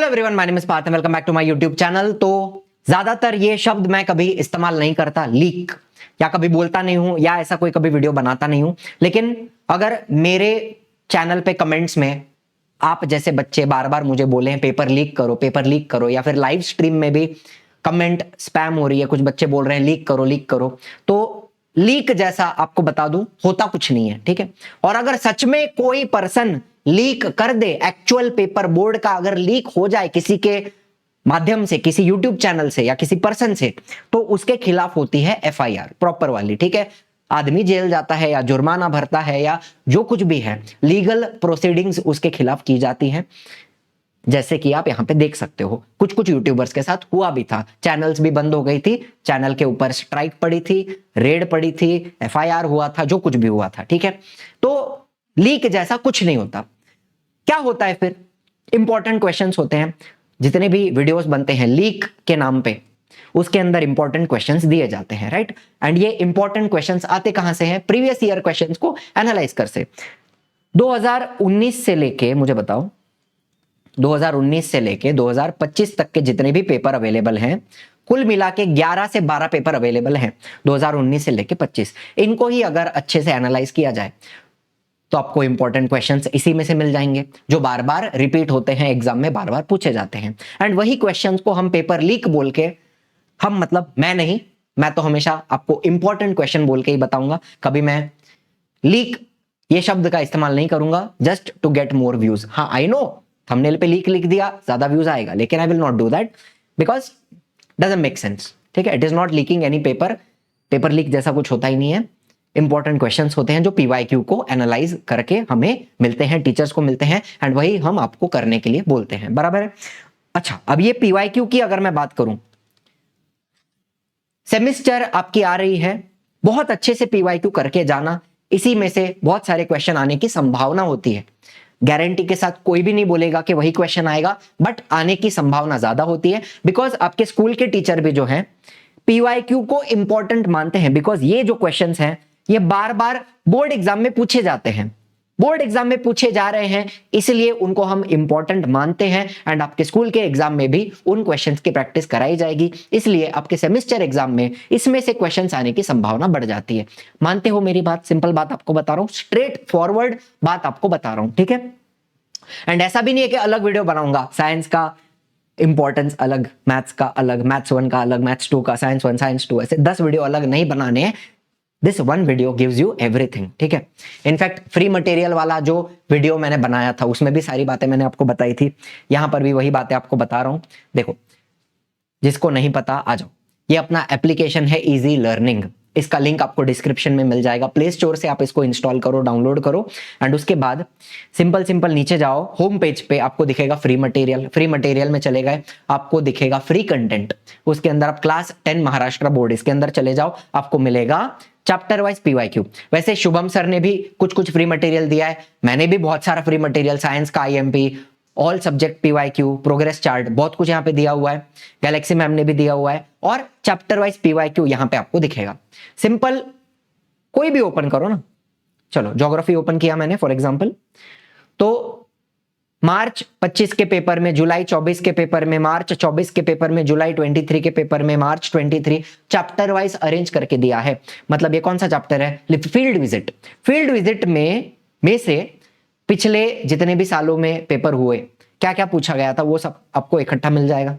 Hello everyone, my name is Parth, welcome back to my YouTube channel. तो ज्यादातर ये शब्द मैं कभी इस्तेमाल नहीं करता, लीक, या कभी बोलता नहीं हूं, या ऐसा कोई कभी वीडियो बनाता नहीं हूं। लेकिन अगर मेरे चैनल पे कमेंट्स में आप जैसे बच्चे बार बार मुझे बोले हैं पेपर लीक करो, या फिर लाइव स्ट्रीम में भी कमेंट स्पैम हो रही है, कुछ बच्चे बोल रहे हैं लीक करो, तो लीक जैसा आपको बता दूं होता कुछ नहीं है, ठीक है। और अगर सच में कोई पर्सन लीक कर दे, एक्चुअल पेपर बोर्ड का अगर लीक हो जाए किसी के माध्यम से, किसी यूट्यूब चैनल से या किसी पर्सन से, तो उसके खिलाफ होती है एफआईआर प्रॉपर वाली, ठीक है। आदमी जेल जाता है या जुर्माना भरता है या जो कुछ भी है, लीगल प्रोसीडिंग्स उसके खिलाफ की जाती हैं। जैसे कि आप यहां पे देख सकते हो, कुछ कुछ यूट्यूबर्स के साथ हुआ भी था, चैनल्स भी बंद हो गई थी, चैनल के ऊपर स्ट्राइक पड़ी थी, रेड पड़ी थी, एफआईआर हुआ था, जो कुछ भी हुआ था, ठीक है। तो लीक जैसा कुछ नहीं होता। क्या होता है फिर? इंपॉर्टेंट क्वेश्चंस होते हैं, जितने भी वीडियोस बनते हैं लीक के नाम पे, उसके अंदर इंपॉर्टेंट क्वेश्चंस दिए जाते हैं, राइट। एंड ये इंपॉर्टेंट क्वेश्चंस आते कहां से हैं? प्रीवियस ईयर क्वेश्चंस को एनालाइज कर से 2019 से लेके, मुझे बताओ, 2019 से लेके 2025 तक के जितने भी पेपर अवेलेबल हैं, कुल मिला के 11 से 12 पेपर अवेलेबल हैं 2019 से लेके 25। इनको ही अगर अच्छे से एनालाइज किया जाए तो आपको इंपॉर्टेंट क्वेश्चंस इसी में से मिल जाएंगे, जो बार बार रिपीट होते हैं, एग्जाम में बार बार पूछे जाते हैं। एंड वही क्वेश्चंस को हम पेपर लीक बोल के, हम मतलब मैं नहीं, मैं तो हमेशा आपको इंपॉर्टेंट क्वेश्चन बोल के ही बताऊंगा। कभी मैं लीक ये शब्द का इस्तेमाल नहीं करूंगा just to get more views. हाँ, आई नो थंबनेल पे लीक लिख दिया, ज्यादा व्यूज आएगा, लेकिन I will not do that because doesn't make sense, ठीक है। It is not leaking any paper, paper leak जैसा कुछ होता ही नहीं है। इंपॉर्टेंट क्वेश्चंस होते हैं जो पीवाईक्यू को एनालाइज करके हमें मिलते हैं, टीचर्स को मिलते हैं, एंड वही हम आपको करने के लिए बोलते हैं, बराबर है। अच्छा, अब ये पीवाईक्यू की अगर मैं बात करूं, सेमिस्टर आपकी आ रही है, बहुत अच्छे से पीवाईक्यू करके जाना, इसी में से बहुत सारे क्वेश्चन आने की संभावना होती है। गारंटी के साथ कोई भी नहीं बोलेगा कि वही क्वेश्चन आएगा, बट आने की संभावना ज्यादा होती है, बिकॉज आपके स्कूल के टीचर भी जो हैं पीवाईक्यू को इंपॉर्टेंट मानते हैं, बिकॉज ये जो क्वेश्चंस हैं ये बार बार बोर्ड एग्जाम में पूछे जाते हैं, बोर्ड एग्जाम में पूछे जा रहे हैं, इसलिए उनको हम इंपॉर्टेंट मानते हैं। एंड आपके स्कूल के एग्जाम में भी उन क्वेश्चंस की प्रैक्टिस कराई जाएगी, इसलिए आपके सेमेस्टर एग्जाम में इसमें से क्वेश्चंस आने की संभावना बढ़ जाती है। मानते हो मेरी बात? सिंपल बात आपको बता रहा हूं, स्ट्रेट फॉरवर्ड बात आपको बता रहा हूं, ठीक है। एंड ऐसा भी नहीं है कि अलग वीडियो बनाऊंगा, साइंस का इंपॉर्टेंस अलग, मैथ्स का अलग, मैथ्स 1 का अलग, मैथ्स 2 का, साइंस 1, साइंस 2, ऐसे 10 वीडियो अलग नहीं बनाने हैं। This one video gives you everything, ठीक है। इनफैक्ट फ्री मटेरियल वाला जो वीडियो मैंने बनाया था उसमें भी सारी बातें मैंने आपको बताई थी, यहां पर भी वही बातें आपको बता रहा हूं। देखो, जिसको नहीं पता आ जाओ, ये अपना एप्लीकेशन है इजी लर्निंग, इसका लिंक आपको डिस्क्रिप्शन में मिल जाएगा, प्ले स्टोर से आप इसको इंस्टॉल करो, डाउनलोड करो। एंड उसके बाद सिंपल नीचे जाओ, होम पेज पे आपको दिखेगा फ्री मटेरियल, फ्री मटेरियल में चले गए, आपको दिखेगा फ्री कंटेंट, उसके अंदर आप क्लास 10 महाराष्ट्र बोर्ड, इसके अंदर चले जाओ, आपको मिलेगा चैप्टर वाइज पीवाईक्यू। वैसे शुभम सर ने भी कुछ कुछ फ्री मटेरियल दिया है, मैंने भी बहुत सारा फ्री मटेरियल, साइंस का IMP, all subject PYQ, progress chart, बहुत कुछ यहाँ पे दिया हुआ है, गैलेक्सी मैम ने भी दिया हुआ है, और चैप्टर वाइज पीवाईक्यू यहाँ पे आपको दिखेगा। सिंपल, कोई भी ओपन करो ना, चलो ज्योग्राफी ओपन किया मैंने फॉर एग्जांपल, तो मार्च 25 के पेपर में, जुलाई 24 के पेपर में, मार्च 24 के पेपर में, जुलाई 23 के पेपर में, मार्च 23, चैप्टर वाइज अरेंज करके दिया है। मतलब ये कौन सा चैप्टर है? Field visit. फील्ड विजिट में से पिछले जितने भी सालों में पेपर हुए, क्या क्या पूछा गया था, वो सब आपको इकट्ठा मिल जाएगा।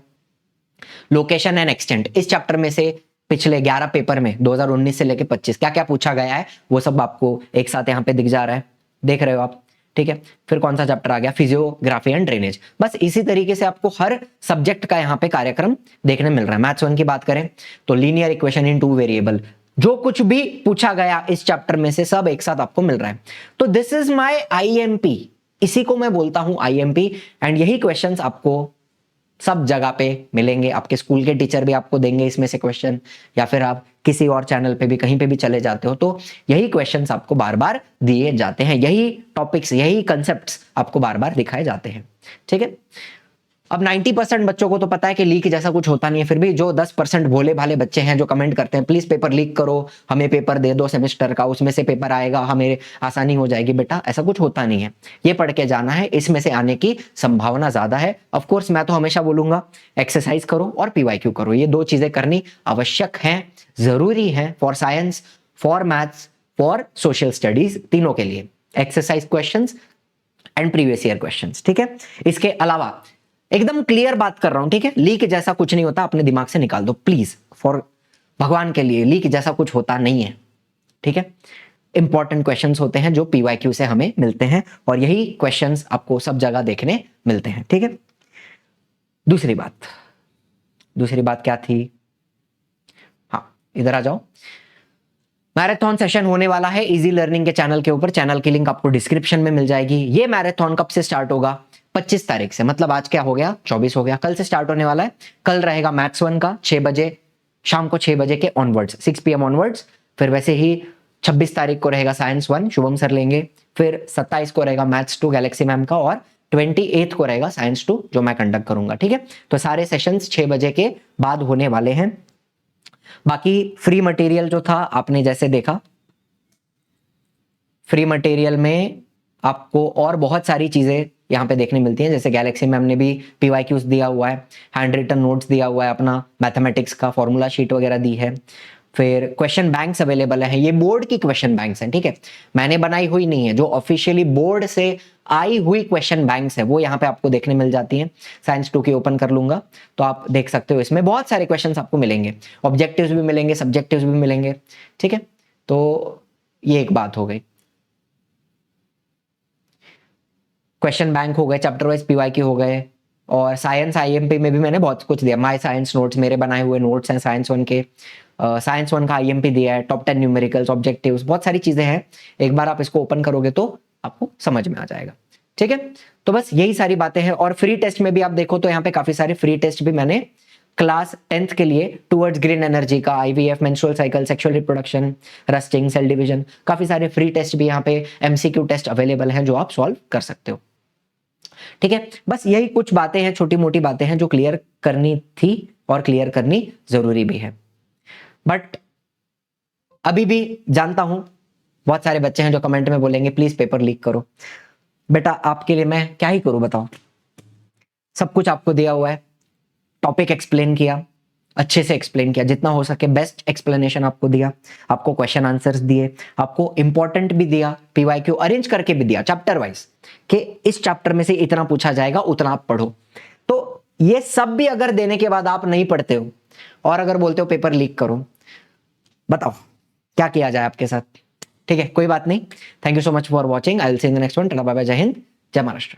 लोकेशन एंड एक्सटेंट, इस चैप्टर में से पिछले 11 पेपर में 2019 से लेकर 25 क्या क्या पूछा गया है, वो सब आपको एक साथ यहाँ पे दिख जा रहा है, देख रहे हो आप, ठीक है। फिर कौन सा चैप्टर आ गया? Physiography and drainage. बस इसी तरीके से आपको हर सब्जेक्ट का यहाँ पे कार्यक्रम देखने मिल रहा है। मैथ्स 1 की बात करें तो लीनियर इक्वेशन इन 2 वेरिएबल, जो कुछ भी पूछा गया इस चैप्टर में से सब एक साथ आपको मिल रहा है। तो दिस इज माय आईएमपी, इसी को मैं बोलता हूं आईएमपी। एंड यही क्वेश्चंस आपको सब जगह पे मिलेंगे, आपके स्कूल के टीचर भी आपको देंगे इसमें से क्वेश्चन, या फिर आप किसी और चैनल पे भी कहीं पे भी चले जाते हो तो यही क्वेश्चंस आपको बार बार दिए जाते हैं, यही टॉपिक्स, यही कंसेप्ट्स आपको बार बार दिखाए जाते हैं, ठीक है। अब 90% बच्चों को तो पता है कि लीक जैसा कुछ होता नहीं है, फिर भी जो 10% भोले भाले बच्चे हैं जो कमेंट करते हैं प्लीज पेपर लीक करो, हमें पेपर दे दो सेमेस्टर का, उसमें से पेपर आएगा, हमें आसानी हो जाएगी। बेटा ऐसा कुछ होता नहीं है, ये पढ़ के जाना है, इसमें से आने की संभावना ज्यादा है। ऑफकोर्स मैं तो हमेशा बोलूंगा एक्सरसाइज करो और पीवाईक्यू करो, ये दो चीजें करनी आवश्यक है, जरूरी है for science, for maths, for social studies, तीनों के लिए exercise questions and previous year questions. ठीक है, इसके अलावा एकदम क्लियर बात कर रहा हूं, ठीक है, लीक जैसा कुछ नहीं होता, अपने दिमाग से निकाल दो प्लीज, फॉर भगवान के लिए, लीक जैसा कुछ होता नहीं है। ठीक है, इंपॉर्टेंट क्वेश्चंस होते हैं जो पीवाईक्यू से हमें मिलते हैं, और यही क्वेश्चंस आपको सब जगह देखने मिलते हैं। ठीक है, दूसरी बात क्या थी, हाँ इधर आ जाओ। मैराथन सेशन होने वाला है इजी लर्निंग के चैनल के ऊपर, चैनल की लिंक आपको डिस्क्रिप्शन में मिल जाएगी। ये मैराथन कब से स्टार्ट होगा, 25 तारीख से, मतलब आज क्या हो गया, 24 हो गया, कल से स्टार्ट होने वाला है। कल रहेगा मैथ्स 1 का 6 बजे, शाम को 6 बजे के ऑनवर्ड्स, 6 PM ऑनवर्ड्स। फिर वैसे ही 26 तारीख को रहेगा साइंस 1, शुभम सर लेंगे। फिर 27 को रहेगा मैथ्स 2 गैलेक्सी मैम का, और 28 को रहेगा साइंस 2 जो मैं कंडक्ट करूंगा। ठीक है, तो सारे सेशंस 6 बजे के बाद होने वाले हैं। बाकी फ्री मटेरियल जो था आपने जैसे देखा, फ्री मटेरियल में आपको और बहुत सारी चीजें यहाँ पे देखने मिलती हैं, जैसे गैलेक्सी मैम ने भी पीवाईक्यूज दिया हुआ है, हैंड रिटन नोट्स दिया हुआ है, अपना मैथमेटिक्स का फॉर्मूला शीट वगैरह दी है। फिर क्वेश्चन बैंक्स अवेलेबल है, ये बोर्ड की क्वेश्चन बैंक्स हैं। ठीक है, मैंने बनाई हुई नहीं है, जो ऑफिशियली बोर्ड से आई हुई क्वेश्चन बैंक्स है वो यहाँ पे आपको देखने मिल जाती हैं। साइंस 2 की ओपन कर लूंगा तो आप देख सकते हो, इसमें बहुत सारे क्वेश्चंस आपको मिलेंगे, ऑब्जेक्टिव्स भी मिलेंगे, सब्जेक्टिव्स भी मिलेंगे। ठीक है, तो ये एक बात हो गई, क्वेश्चन बैंक हो गए, चैप्टर वाइज पीवाईक्यू हो गए, और साइंस आईएमपी में भी मैंने बहुत कुछ दिया, माय साइंस नोट्स, मेरे बनाए हुए नोट्स हैं साइंस 1 के, साइंस 1 का आईएमपी दिया है, टॉप 10 न्यूमेरिकल्स, ऑब्जेक्टिव्स, बहुत सारी चीजें हैं। एक बार आप इसको ओपन करोगे तो आपको समझ में आ जाएगा। ठीक है, तो बस यही सारी बातें हैं। और फ्री टेस्ट में भी आप देखो तो यहाँ पे काफी सारे फ्री टेस्ट भी मैंने क्लास 10th के लिए, टुवर्ड्स ग्रीन एनर्जी का, IVF, menstrual cycle, sexual reproduction, rusting, cell division, काफी सारे फ्री टेस्ट भी यहाँ पे एमसीक्यू टेस्ट अवेलेबल हैं जो आप सॉल्व कर सकते हो। ठीक है, बस यही कुछ बातें हैं, छोटी मोटी बातें हैं जो क्लियर करनी थी और क्लियर करनी जरूरी भी है। बट अभी भी जानता हूं बहुत सारे बच्चे हैं जो कमेंट में बोलेंगे प्लीज पेपर लीक करो। बेटा आपके लिए मैं क्या ही करूं बताओ, सब कुछ आपको दिया हुआ है, टॉपिक एक्सप्लेन किया, अच्छे से एक्सप्लेन किया, जितना हो सके बेस्ट एक्सप्लेनेशन आपको दिया, आपको क्वेश्चन आंसर्स दिए, आपको इंपॉर्टेंट भी दिया, पीवाईक्यू अरेंज करके भी दिया चैप्टर वाइज, कि इस चैप्टर में से इतना पूछा जाएगा, उतना आप पढ़ो। तो ये सब भी अगर देने के बाद आप नहीं पढ़ते हो और अगर बोलते हो पेपर लीक करो, बताओ क्या किया जाए आपके साथ। ठीक है, कोई बात नहीं, thank you so much for watching, I will see in the next one, tata bye bye, जय हिंद, जय महाराष्ट्र।